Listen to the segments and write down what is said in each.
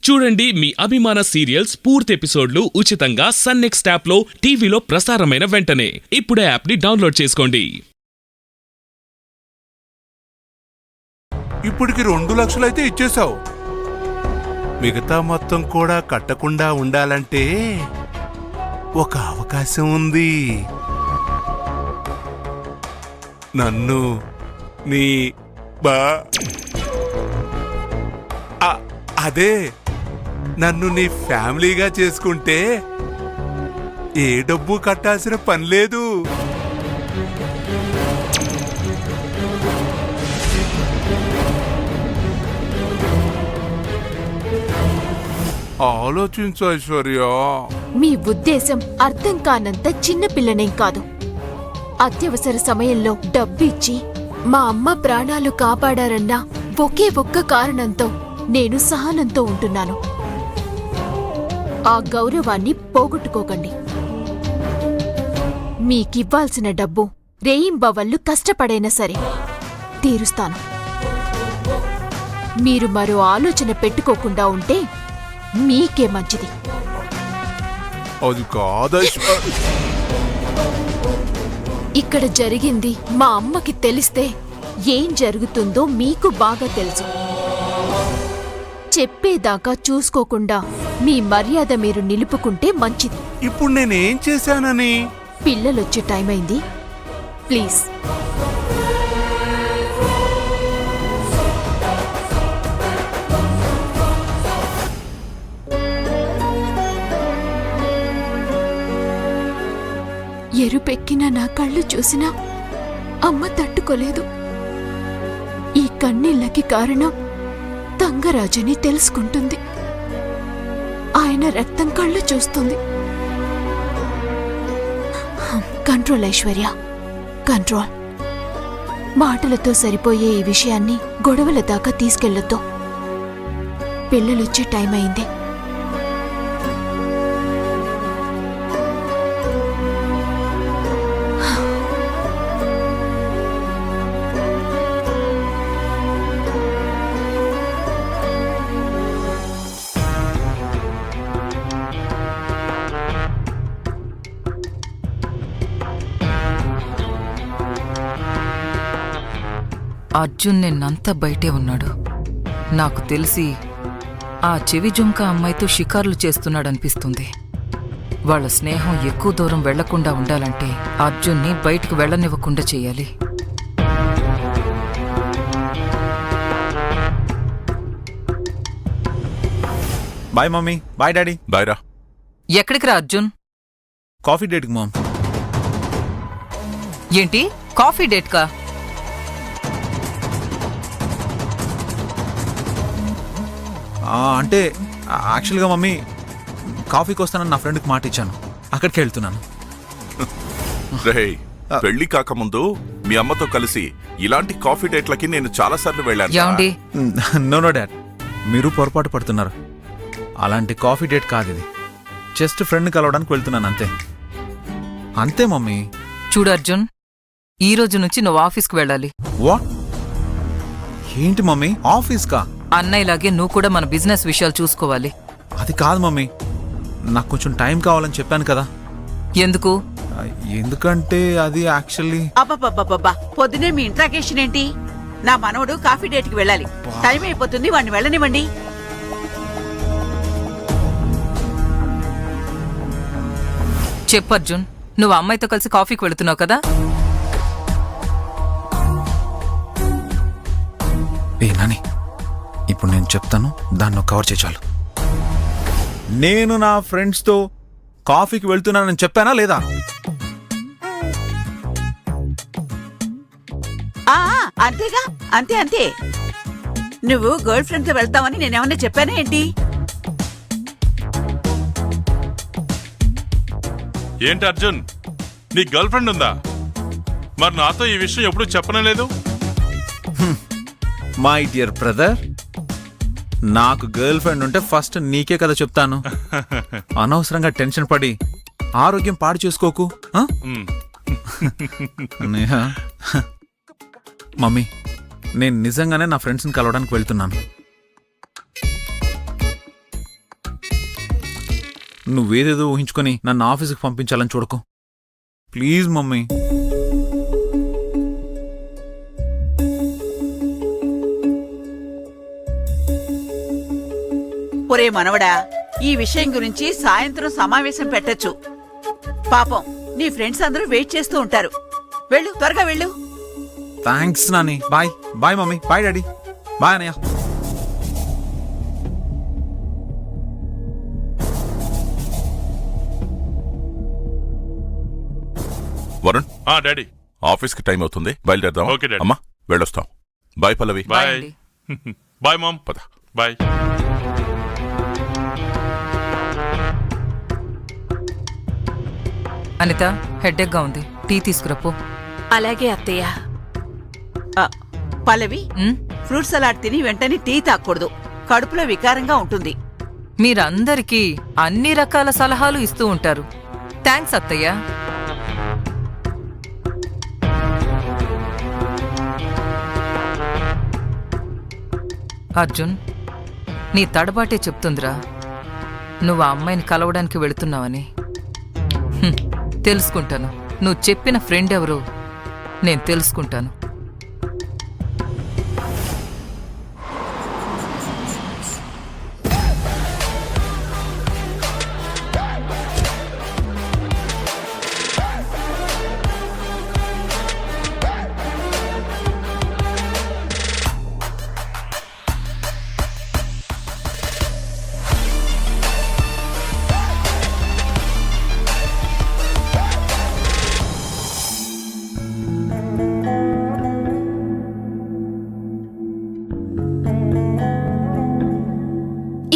చూడండి మీ అభిమాన సీరియల్స్ పూర్తి ఎపిసోడ్లు ఉచితంగా సన్ నెక్స్ట్ యాప్ లో టీవీలో ప్రసారమైన వెంటనే ఇప్పుడే యాప్ ని డౌన్లోడ్ చేసుకోండి. ఇప్పటికి 2 లక్షలైతే ఇచ్చేశావు. మిగతా మొత్తం కూడా కట్టకుండా ఉండాలంటే ఒక అవకాశం ఉంది. నన్ను నీ అదే నన్ను నీ ఫ్యామిలీగా చేసుకుంటే ఏ డబ్బు కట్టాల్సిన పని లేదు. ఆలోచించు ఐశ్వర్య. మీ ఉద్దేశం అర్థం కానంత చిన్నపిల్లనేం కాదు. అత్యవసర సమయంలో డబ్బిచ్చి మా అమ్మ ప్రాణాలు కాపాడారన్న ఒకే ఒక్క కారణంతో నేను సహనంతో ఉంటున్నాను. ఆ గౌరవాన్ని పోగొట్టుకోకండి. మీకివ్వాల్సిన డబ్బు రేయింబవళ్ళు కష్టపడైనా సరే తీరుస్తాను. మీరు మరో ఆలోచన పెట్టుకోకుండా ఉంటే మీకే మంచిది. అది కాదు. ఇక్కడ జరిగింది మా అమ్మకి తెలిస్తే ఏం జరుగుతుందో మీకు బాగా తెలుసు. చెప్పేదాకా చూసుకోకుండా మీ మర్యాద మీరు నిలుపుకుంటే మంచిది. ఇప్పుడు నేనేం చేశానని? పిల్లలొచ్చే టైం అయింది, ప్లీజ్. ఎరుపెక్కిన నా కళ్ళు చూసినా అమ్మ తట్టుకోలేదు. ఈ కన్నీళ్ళకి కారణం తంగరాజని తెలుసుకుంటుంది. ఆయన రక్తం కళ్ళు చూస్తుంది. Control Aishwarya, control. మాటలతో సరిపోయే ఈ విషయాన్ని గొడవల దాకా తీసుకెళ్లొద్దు. పిల్లలొచ్చే టైం అయింది. అర్జున్ నిన్నంతా బయటే ఉన్నాడు. నాకు తెలిసి ఆ చెవి జుంక అమ్మాయితో షికార్లు చేస్తున్నాడనిపిస్తుంది. వాళ్ళ స్నేహం ఎక్కువ దూరం వెళ్లకుండా ఉండాలంటే అర్జున్ని బయటికి వెళ్లనివ్వకుండా చెయ్యాలి. Bye mummy. Bye daddy. Bye రా. ఎక్కడికి రా అర్జున్? కాఫీ డేట్కి మామ్. ఏంటి కాఫీ డేట్ కా? అంటే యాక్చువల్గా మమ్మీ కాఫీకి వస్తానని నా ఫ్రెండ్కి మాట ఇచ్చాను. అక్కడికి వెళ్తున్నాను. పెళ్లి కాకముందు మీ అమ్మతో కలిసి ఇలాంటి కాఫీ డేట్లకి నేను చాలా సార్లు వెళ్ళాను. నో డాడ్, మీరు పొరపాటు పడుతున్నారు. అలాంటి కాఫీ డేట్ కాదు ఇది. జస్ట్ ఫ్రెండ్ కలవడానికి వెళ్తున్నాను అంతే. అంతే మమ్మీ. చూడు అర్జున్, ఈ రోజు నుంచి నువ్వు ఆఫీస్కి వెళ్ళాలి. వాట్? ఏంటి మమ్మీ ఆఫీస్కా? అన్నయ్యలాగే నువ్వు కూడా మన బిజినెస్ విషయాలు చూసుకోవాలి. అది కాదు మమ్మీ, నాకు కొంచెం టైం కావాలని చెప్పాను కదా. ఎందుకు? ఎందుకంటే అది యాక్చువల్లీ. అబ్బబ్బబ్బబ్బా, పొద్దునే మీ ఇంట్రాకేషన్ ఏంటి? నా మనవడు కాఫీ డేట్ కి వెళ్ళాలి. టైం అయిపోతుంది, వాడిని వెళ్ళనివ్వండి. చెప్పు అర్జున్, నువ్వు అమ్మాయితో కలిసి కాఫీకి వెళుతున్నావు కదా? ఏ నాని, ఇప్పుడు నేను చెప్తాను, దాన్ని కవర్ చేయాలి. నేను నా ఫ్రెండ్స్తో కాఫీకి వెళ్తున్నానని చెప్పానా లేదా? అంతేగా, అంతే అంతే. నువ్వు గర్ల్ ఫ్రెండ్ తో వెళ్తావని నేనేమన్నా చెప్పానా ఏంటి? ఏంటి అర్జున్, నీ గర్ల్ ఫ్రెండ్ ఉందా? మరి నాతో ఈ విషయం ఎప్పుడు చెప్పనలేదు. మై డియర్ బ్రదర్, నాకు గర్ల్ ఫ్రెండ్ ఉంటే ఫస్ట్ నీకే కదా చెప్తాను. అనవసరంగా టెన్షన్ పడి ఆరోగ్యం పాడు చేసుకోకు. మమ్మీ, నేను నిజంగానే నా ఫ్రెండ్స్ని కలవడానికి వెళ్తున్నాను. నువ్వేదేదో ఊహించుకొని నన్ను ఆఫీస్కి పంపించాలని చూడకు ప్లీజ్ మమ్మీ. ఒరే మనవడా, ఈ విషయం గురించి సాయంత్రం సమావేశం పెట్టొచ్చు. పాపం నీ ఫ్రెండ్స్ అందరూ వెయిట్ చేస్తూ ఉంటారు. వెళ్ళు, త్వరగా వెళ్ళు. Thanks Nani. Bye bye mummy. Bye daddy. Bye అన్నయ్య. వరుణ్, డాడీ. ఆఫీస్కి టైం అవుతుంది, బయలుదేరదాం. Okay, daddy. అమ్మా వెళ్ళొస్తాం. బాయ్ పల్లవి. బాయ్ అండి. Bye mom. పద. బాయ్. అనిత హెడ్డెక్గా ఉంది, టీ తీసుకురపో. అలాగే అత్తయ్య. ఆ, పల్లవి, ఉమ్, ఫ్రూట్ సలాడ్ తిని వెంటనే టీ తాగకూడదు. కడుపులో వికారంగా ఉంటుంది. మీరందరికీ అన్ని రకాల సలహాలు ఇస్తూ ఉంటారు. థ్యాంక్స్ అత్తయ్య. అర్జున్, నీ తడబాటే చెప్తుందిరా నువ్వు ఆ అమ్మాయిని కలవడానికి వెళుతున్నావని. తెలుసుకుంటాను. నువ్వు చెప్పిన ఫ్రెండ్ ఎవరో నేను తెలుసుకుంటాను.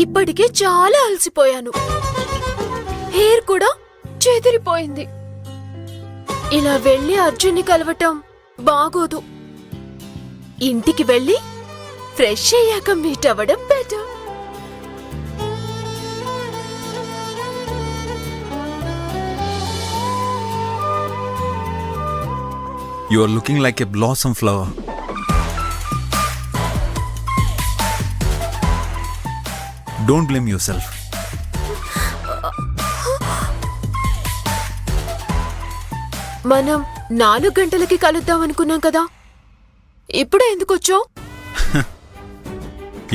ఇప్పటికే చాలా అలసిపోయాను. హెయిర్ కూడా చెదిరిపోయింది. ఇలా వెళ్ళి అర్జున్ని కలవటం బాగోదు. ఇంటికి వెళ్ళి ఫ్రెష్ అయ్యాక మీట్ అవ్వడం better. You are looking like a blossom flower. Don't blame yourself. మనం 4 గంటలకి కలుద్దాం అనుకున్నాం కదా, ఇప్పుడే ఎందుకు వచ్చావు?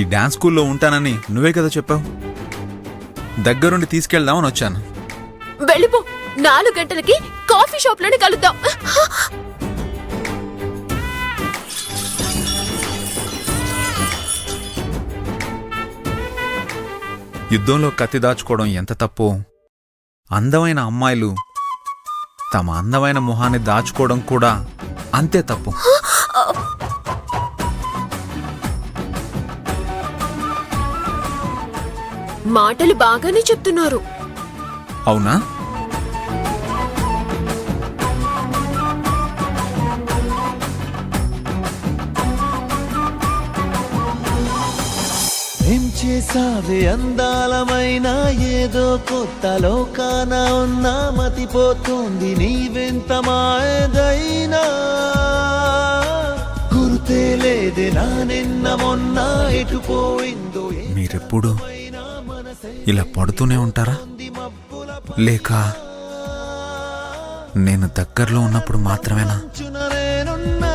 ఈ డాన్స్ స్కూల్లో ఉంటానని నువ్వే కదా చెప్పావు. దగ్గరుండి తీసుకెళ్దామని వచ్చాను. వెళ్ళిపో. 4 గంటలకి కాఫీ షాప్ లోనే కలుద్దాం. యుద్ధంలో కత్తి దాచుకోవడం ఎంత తప్పో, అందమైన అమ్మాయిలు తమ అందమైన మొహాన్ని దాచుకోవడం కూడా అంతే తప్పు. మాటలు బాగానే చెప్తున్నారు. అవునా? ఏం చేసావే అందాలమైన ఏదో కొత్త లోకాన ఉన్నా మతిపోతుంది నీవెంత మాయదైనా గుర్తే లేదే నా నిన్న మొన్న ఎటుపోయిందో మీరెప్పుడు ఇలా పడుతూనే ఉంటారా, లేక నేను దగ్గరలో ఉన్నప్పుడు మాత్రమేనా? నేనున్నా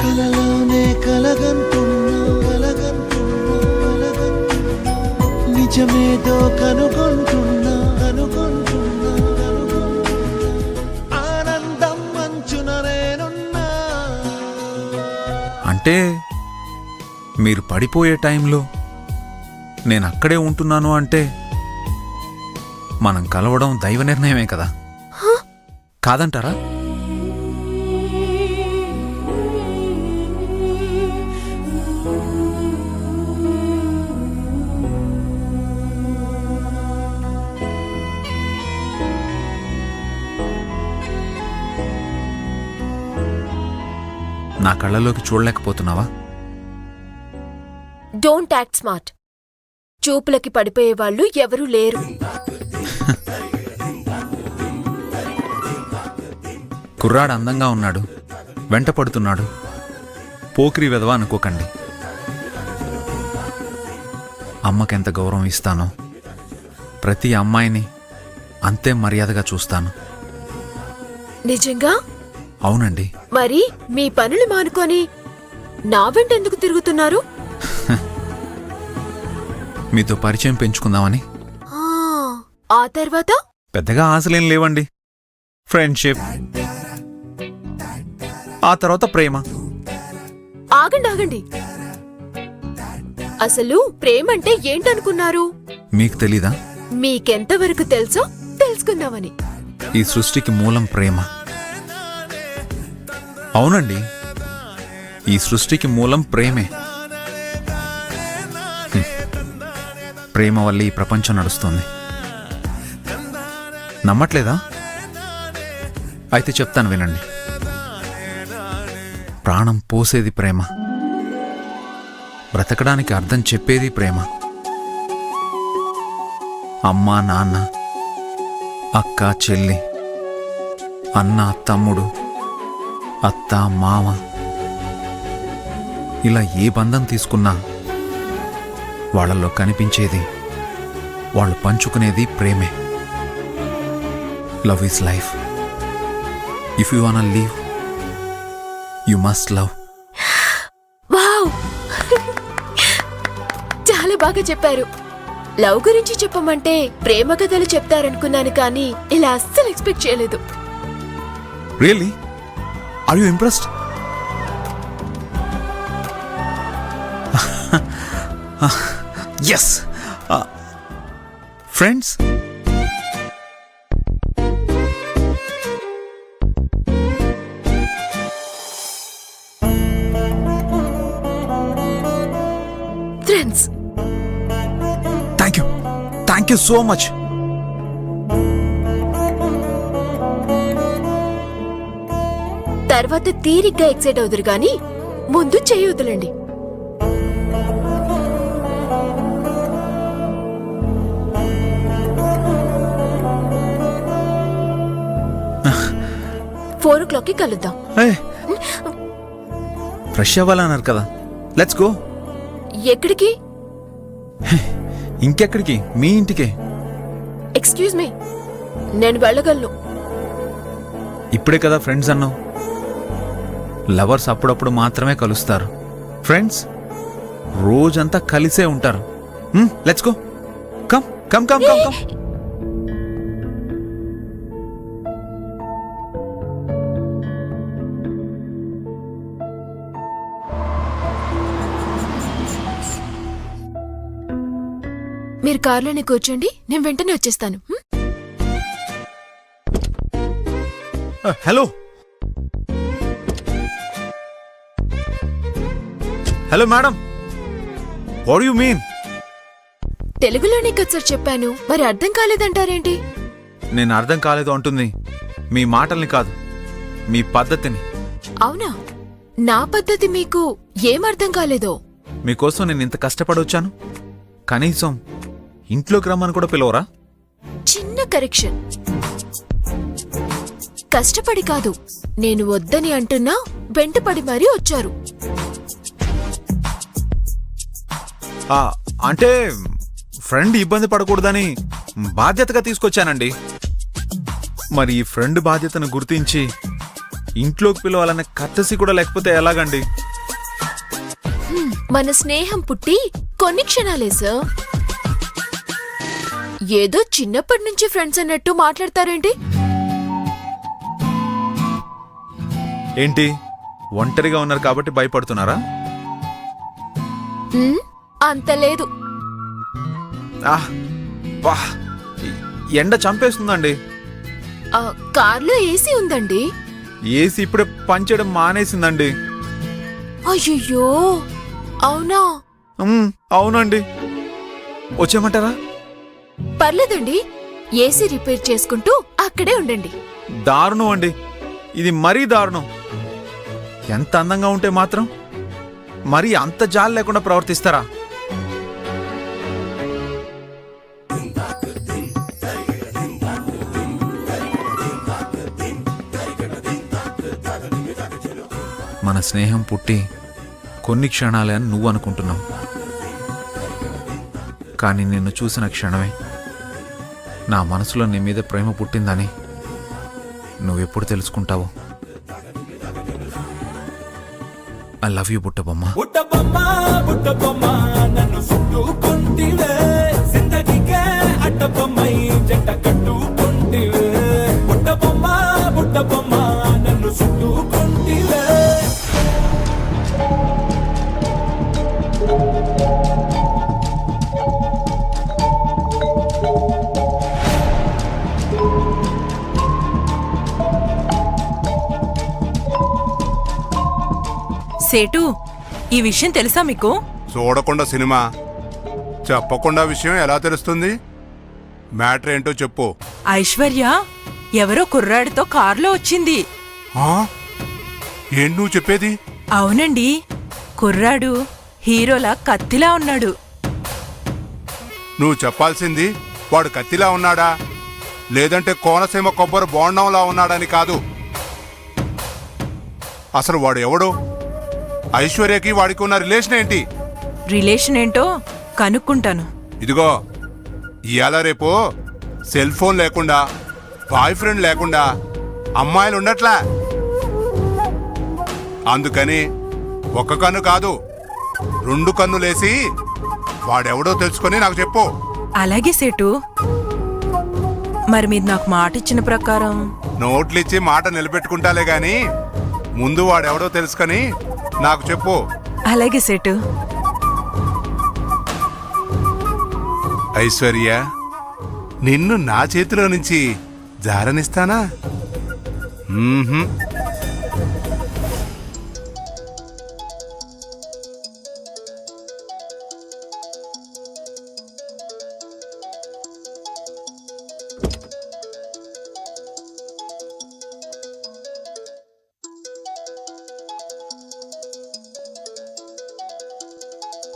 కలలోనే కలగంటున్నా కలగంటున్నా కలగంటున్నా నిజమేదో కనుగొంటున్నా కనుగొంటున్నా కనుగొంటున్నా ఆనందం మంచున నేనున్నా. అంటే మీరు పడిపోయే టైంలో నేను అక్కడే ఉంటున్నాను అంటే మనం కలవడం దైవ నిర్ణయమే కదా, కాదంటారా? నా కళ్ళలోకి చూడలేకపోతున్నావా? Don't act smart. చూపులకి పడిపోయే వాళ్ళు ఎవరూ లేరు. కుర్రాడు అందంగా ఉన్నాడు, వెంట పడుతున్నాడు, పోకిరి వెధవా అనుకోకండి. అమ్మకెంత గౌరవం ఇస్తానో ప్రతి అమ్మాయిని అంతే మర్యాదగా చూస్తాను. నిజంగా? అవునండి. మరి మీ పనులు మానుకొని నా వెంట ఎందుకు తిరుగుతున్నారు? మీతో పరిచయం పెంచుకుందామని. ఆ తర్వాత? పెద్దగా ఆశలేం లేవండి. ఫ్రెండ్షిప్, ఆ తర్వాత ప్రేమ. ఆగండి. అసలు ప్రేమంటే ఏంటనుకున్నారు? మీకు తెలీదా? మీకెంతవరకు తెలుసో తెలుసుకుందామని. ఈ సృష్టికి మూలం ప్రేమ. అవునండి, ఈ సృష్టికి మూలం ప్రేమే. ప్రేమ వల్ల ఈ ప్రపంచం నడుస్తుంది. నమ్మట్లేదా? అయితే చెప్తాను వినండి. ప్రాణం పోసేది ప్రేమ, బ్రతకడానికి అర్థం చెప్పేది ప్రేమ. అమ్మా నాన్న, అక్క చెల్లి, అన్న తమ్ముడు, అత్త మామ, ఇలా ఏ బంధం తీసుకున్నా వాళ్ళల్లో కనిపించేది, వాళ్ళు పంచుకునేది ప్రేమే. Love is life. If you want to live, you must love. Wow, చాలా బాగా చెప్పారు. లవ్ గురించి చెప్పమంటే ప్రేమ కథలు చెప్తారనుకున్నాను, కానీ ఇలా అస్సలు ఎక్స్పెక్ట్ చేయలేదు. Really? Are you impressed? Yes. Friends, friends. Thank you so much. తర్వాత తీరిగ్గా ఎక్సైట్ అవుదురు గాని ముందు చెయ్యి వదలండి. ఫోర్ ఓ క్లాక్కి కలుద్దాం. ఫ్రెష్ అవ్వాలన్నారు కదా, లెట్స్ గో. ఎక్కడికి? ఇంకెక్కడికి? మీ ఇంటికే. ఎక్స్క్యూజ్ మీ, నేను వెళ్ళగలను. ఇప్పుడే కదా ఫ్రెండ్స్ అన్నావు. లవర్స్ అప్పుడప్పుడు మాత్రమే కలుస్తారు. ఫ్రెండ్స్ రోజంతా కలిసే ఉంటారు. Let's go. Come come come come come. మీరు కార్లోనే కూర్చోండి, నేను వెంటనే వచ్చేస్తాను. Hello hello madam, what you mean? తెలుగులోనే కదా సార్ చెప్పాను, మరి అర్థం కాలేదంటారేంటి? నేను అర్థం కాలేదు అంటుంది మీ మాటల్ని కాదు, మీ పద్ధతిని. అవునా? నా పద్ధతి మీకు ఏం అర్థం కాలేదో? మీకోసం నేను ఇంత కష్టపడి వచ్చాను, కనీసం ఇంట్లోకి రమ్మని కూడా పిలవరా? చిన్న కరెక్షన్. కష్టపడి కాదు, నేను వద్దని అంటున్నా వెంటపడి మరీ వచ్చారు. అంటే ఫ్రెండ్ ఇబ్బంది పడకూడదని బాధ్యతగా తీసుకొచ్చానండి. మరి ఈ ఫ్రెండ్ బాధ్యతను గుర్తించి ఇంట్లోకి పిలవాలనే కట్టసి కూడా లేకపోతే ఎలాగండి? మన స్నేహం పుట్టి కొన్ని క్షణాలే సార్. ఏదో చిన్నప్పటి నుంచి ఫ్రెండ్స్ అన్నట్టు మాట్లాడతారేంటి? ఏంటి, ఒంటరిగా ఉన్నారు కాబట్టి భయపడుతున్నారా? అంత లేదు. ఎండ చంపేస్తుందండి. కార్లో ఏసీ ఉందండి. ఏసీ ఇప్పుడే పనిచేయడం మానేసిందండి. అయ్యో, అవునా? అవునండి. వచ్చేయమంటారా? పర్లేదండి, ఏసీ రిపేర్ చేసుకుంటూ అక్కడే ఉండండి. దారుణం అండి, ఇది మరీ దారుణం. ఎంత అందంగా ఉంటే మాత్రం మరీ అంత జాలి లేకుండా ప్రవర్తిస్తారా? మన స్నేహం పుట్టి కొన్ని క్షణాలే అని నువ్వు అనుకుంటున్నావు, కానీ నిన్ను చూసిన క్షణమే నా మనసులో నీ మీద ప్రేమ పుట్టిందని నువ్వెప్పుడు తెలుసుకుంటావు? ఐ లవ్ యూ బుట్టబొమ్మ. బుట్టబొమ్మ బుట్టబొమ్మ నన్ను చుట్టుకుంటివే జిందగీకే అడ్డబొమ్మై జంట కట్టుకుంటివే బుట్టబొమ్మ బుట్టబొమ్మ నన్ను చుట్టుకుంటివే. సేటు, ఈ విషయం తెలుసా మీకు? చూడకుండా సినిమా చెప్పకుండా విషయం ఎలా తెలుస్తుంది? మ్యాటర్ ఏంటో చెప్పు. ఐశ్వర్య ఎవరో కుర్రాడితో కారులో వచ్చింది. ఆ? ఏంటి నువ్వు చెప్పేది? అవునండి, కుర్రాడు హీరోలా కత్తిలా ఉన్నాడు. నువ్వు చెప్పాల్సింది వాడు కత్తిలా ఉన్నాడా లేదంటే కోనసీమ కొబ్బరి బోండంలా ఉన్నాడని కాదు. అసలు వాడు ఎవడు? ఐశ్వర్యకి వాడికి ఉన్న రిలేషన్ ఏంటి? రిలేషన్ ఏంటో కనుక్కుంటాను. ఇదిగో ఇవాళ రేపు సెల్ ఫోన్ లేకుండా బాయ్ ఫ్రెండ్ లేకుండా అమ్మాయిలు ఉండట్లా. అందుకని ఒక్క కన్ను కాదు 2 కన్నులేసి వాడెవడో తెలుసుకొని నాకు చెప్పు. అలాగే సేటు, మరి మీరు నాకు మాట ఇచ్చిన ప్రకారం నోట్లిచ్చి మాట నిలబెట్టుకుంటాలే గాని ముందు వాడెవడో తెలుసుకొని నాకు చెప్పు. అలాగే సేటు. ఐశ్వర్య, నిన్ను నా చేతిలో నుంచి జారనిస్తానా? మ్మ్హ్మ్.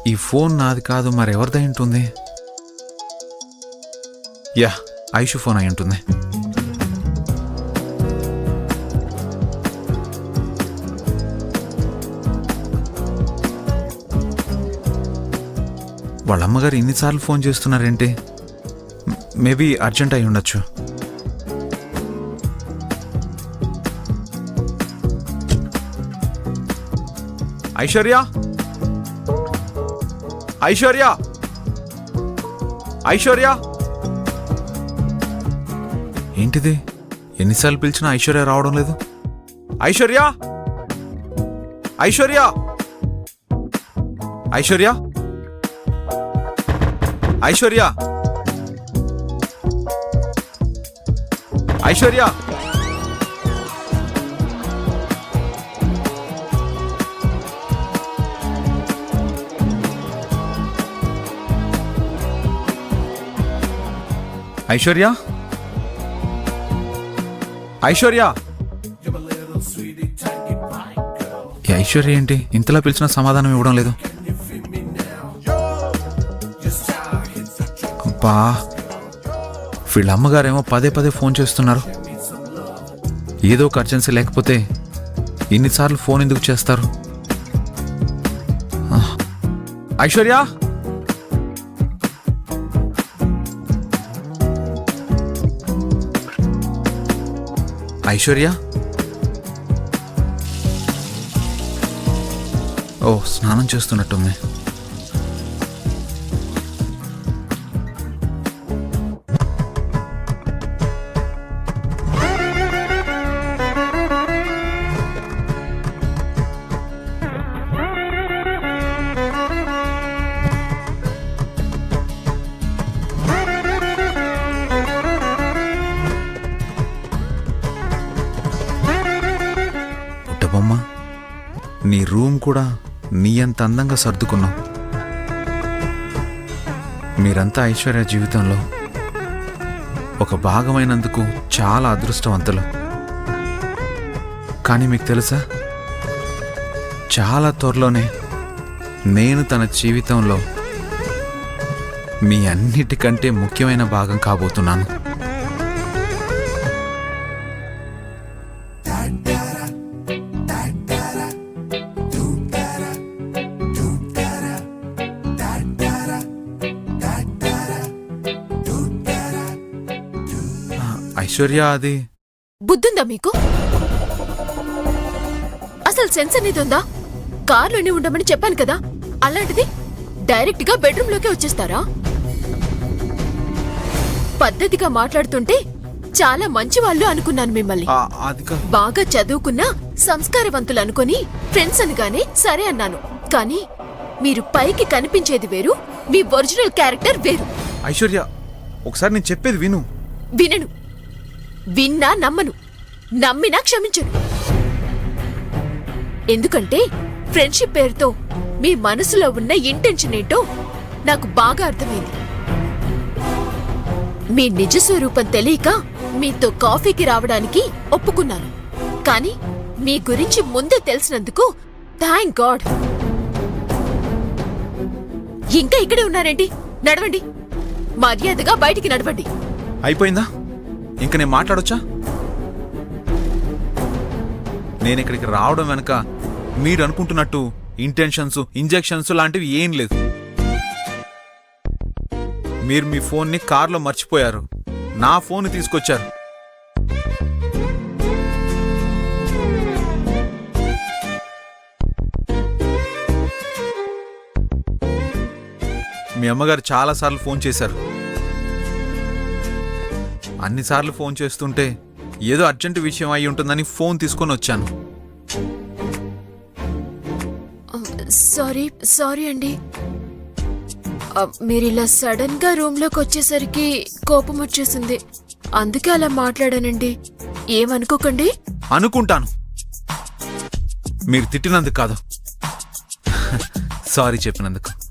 ఈ ఫోన్ నాది కాదు, మరెవరిదై ఉంటుంది? యా, ఐషు ఫోన్ అయి ఉంటుంది. వాళ్ళ అమ్మగారు ఇన్నిసార్లు ఫోన్ చేస్తున్నారేంటి? మేబీ అర్జెంట్ అయి ఉండొచ్చు. ఐశ్వర్య, ఐశ్వర్య, ఐశ్వర్య, ఏంటిది? ఎన్నిసార్లు పిలిచినా ఐశ్వర్య రావడం లేదు. ఐశ్వర్య, ఐశ్వర్య, ఐశ్వర్య, ఐశ్వర్య, ఐశ్వర్య, ఐశ్వర్య, ఐశ్వర్య. ఈ ఐశ్వర్య ఏంటి ఇంతలా పిలిచినా సమాధానం ఇవ్వడం లేదు? అబ్బా, వీళ్ళ అమ్మగారేమో పదే పదే ఫోన్ చేస్తున్నారు. ఏదో ఒక అర్జెన్సీ లేకపోతే ఇన్నిసార్లు ఫోన్ ఎందుకు చేస్తారు? ఐశ్వర్య, ఐశ్వర్య. ఓ, స్నానం చేస్తున్నట్టుంది. పుట్టబొమ్మ, నీ రూమ్ కూడా నీ అంత అందంగా సర్దుకున్నావు. మీరంతా ఐశ్వర్య జీవితంలో ఒక భాగమైనందుకు చాలా అదృష్టవంతులు. కానీ మీకు తెలుసా, చాలా త్వరలోనే నేను తన జీవితంలో మీ అన్నిటికంటే ముఖ్యమైన భాగం కాబోతున్నాను. ఐశ్వర్య అది బుద్ధుందా మీకు? అసలు సెన్స్ అనేది ఉందా? కార్లోనే ఉండమని చెప్పాను కదా, అలాంటిది డైరెక్ట్ గా బెడ్రూమ్ లోకే వచ్చేస్తారా? పద్ధతిగా మాట్లాడుతుంటే చాలా మంచి వాళ్ళు అనుకున్నాను మిమ్మల్ని. అది కా- బాగా చదువుకున్న సంస్కారవంతులు అనుకొని ఫ్రెండ్స్ అనగానే సరే అన్నాను. కానీ మీరు పైకి కనిపించేది వేరు, మీ ఒరిజినల్ క్యారెక్టర్ వేరు. ఐశ్వర్య ఒకసారి నేను చెప్పేది విను. వినను, విన్నా నమ్మను, నమ్మినా క్షమించను. ఎందుకంటే ఫ్రెండ్షిప్ పేరుతో మీ మనసులో ఉన్న ఇంటెన్షన్ ఏంటో నాకు బాగా అర్థమైంది. మీ నిజ స్వరూపం తెలియక మీతో కాఫీకి రావడానికి ఒప్పుకున్నాను. కానీ మీ గురించి ముందే తెలిసినందుకు థ్యాంక్ గాడ్. ఇంకా ఇక్కడే ఉన్నారేంటి? నడవండి, మర్యాదగా బయటికి నడవండి. అయిపోయిందా? ఇంక నేను మాట్లాడొచ్చా? నేను ఇక్కడికి రావడం వెనక మీరు అనుకుంటున్నట్టు ఇంటెన్షన్స్, ఇంజెక్షన్స్ లాంటివి ఏం లేదు. మీరు మీ ఫోన్ని కార్లో మర్చిపోయారు, నా ఫోన్ తీసుకొచ్చారు. మీ అమ్మగారు చాలాసార్లు ఫోన్ చేశారు. అన్నిసార్లు ఫోన్ చేస్తుంటే ఏదో అర్జెంటు విషయం అయి ఉంటుందని ఫోన్ తీసుకొని వచ్చాను. సారీ అండి. మీరిలా సడన్ గా రూమ్ లోకి వచ్చేసరికి కోపం వచ్చేసింది, అందుకే అలా మాట్లాడానండి. ఏమనుకోకండి. అనుకుంటాను, మీరు తిట్టినందుకు కాదు, సారీ చెప్పినందుకు.